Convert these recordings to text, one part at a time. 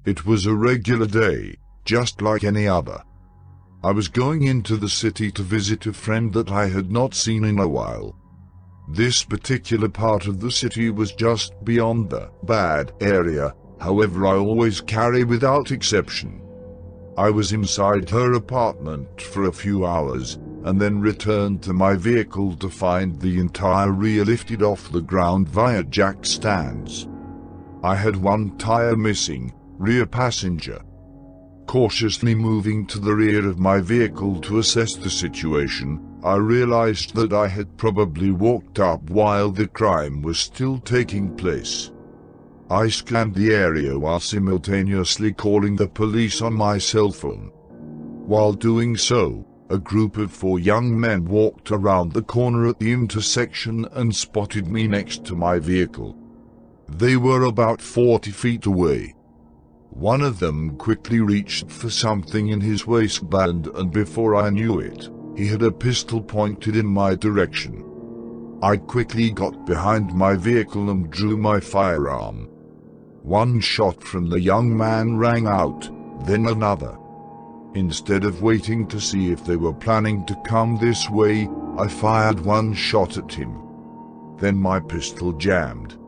It was a regular day, just like any other. I was going into the city to visit a friend that I had not seen in a while. This particular part of the city was just beyond the bad area, however I always carry without exception. I was inside her apartment for a few hours, and then returned to my vehicle to find the entire rear lifted off the ground via jack stands. I had one tire missing, rear passenger. Cautiously moving to the rear of my vehicle to assess the situation, I realized that I had probably walked up while the crime was still taking place. I scanned the area while simultaneously calling the police on my cell phone. While doing so, a group of 4 young men walked around the corner at the intersection and spotted me next to my vehicle. They were about 40 feet away. One of them quickly reached for something in his waistband, and before I knew it, he had a pistol pointed in my direction. I quickly got behind my vehicle and drew my firearm. One shot from the young man rang out, then another. Instead of waiting to see if they were planning to come this way, I fired one shot at him. Then my pistol jammed.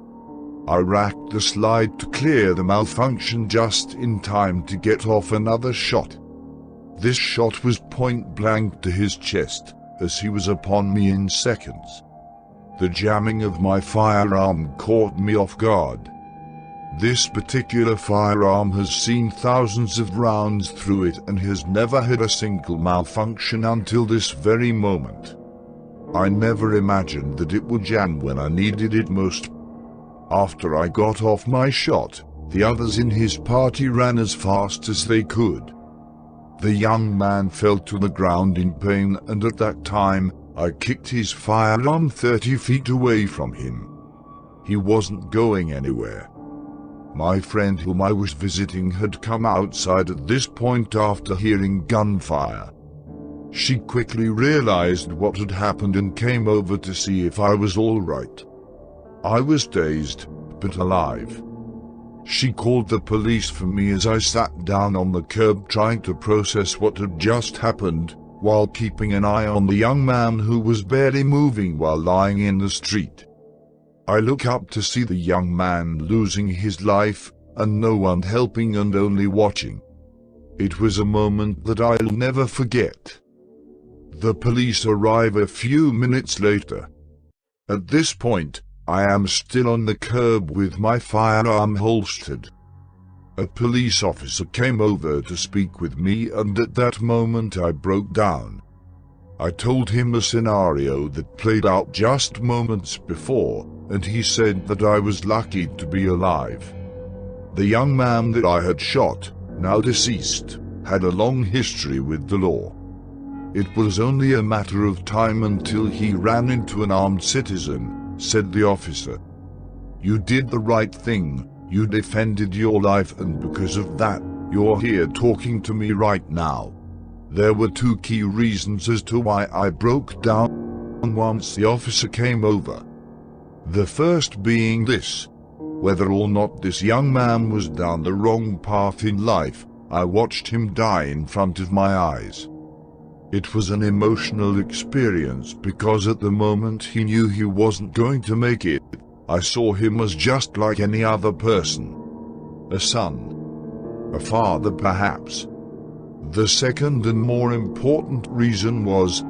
I racked the slide to clear the malfunction just in time to get off another shot. This shot was point blank to his chest, as he was upon me in seconds. The jamming of my firearm caught me off guard. This particular firearm has seen thousands of rounds through it and has never had a single malfunction until this very moment. I never imagined that it would jam when I needed it most. After I got off my shot, the others in his party ran as fast as they could. The young man fell to the ground in pain, and at that time, I kicked his firearm 30 feet away from him. He wasn't going anywhere. My friend whom I was visiting had come outside at this point after hearing gunfire. She quickly realized what had happened and came over to see if I was all right. I was dazed, but alive. She called the police for me as I sat down on the curb trying to process what had just happened, while keeping an eye on the young man who was barely moving while lying in the street. I look up to see the young man losing his life, and no one helping and only watching. It was a moment that I'll never forget. The police arrive a few minutes later. At this point, I am still on the curb with my firearm holstered. A police officer came over to speak with me, and at that moment I broke down. I told him a scenario that played out just moments before, and he said that I was lucky to be alive. The young man that I had shot, now deceased, had a long history with the law. It was only a matter of time until he ran into an armed citizen, said the officer. You did the right thing, you defended your life, and because of that, you're here talking to me right now. There were 2 key reasons as to why I broke down once the officer came over. The first being this: whether or not this young man was down the wrong path in life, I watched him die in front of my eyes. It was an emotional experience because at the moment he knew he wasn't going to make it, I saw him as just like any other person. A son. A father perhaps. The second and more important reason was,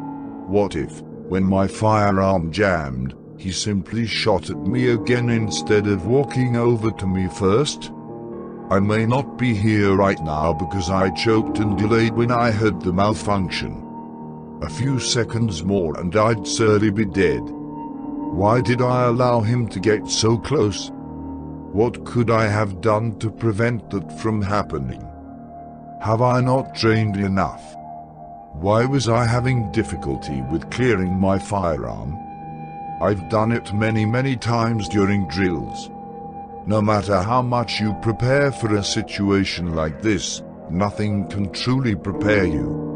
what if, when my firearm jammed, he simply shot at me again instead of walking over to me first? I may not be here right now because I choked and delayed when I had the malfunction. A few seconds more and I'd surely be dead. Why did I allow him to get so close? What could I have done to prevent that from happening? Have I not trained enough? Why was I having difficulty with clearing my firearm? I've done it many times during drills. No matter how much you prepare for a situation like this, nothing can truly prepare you.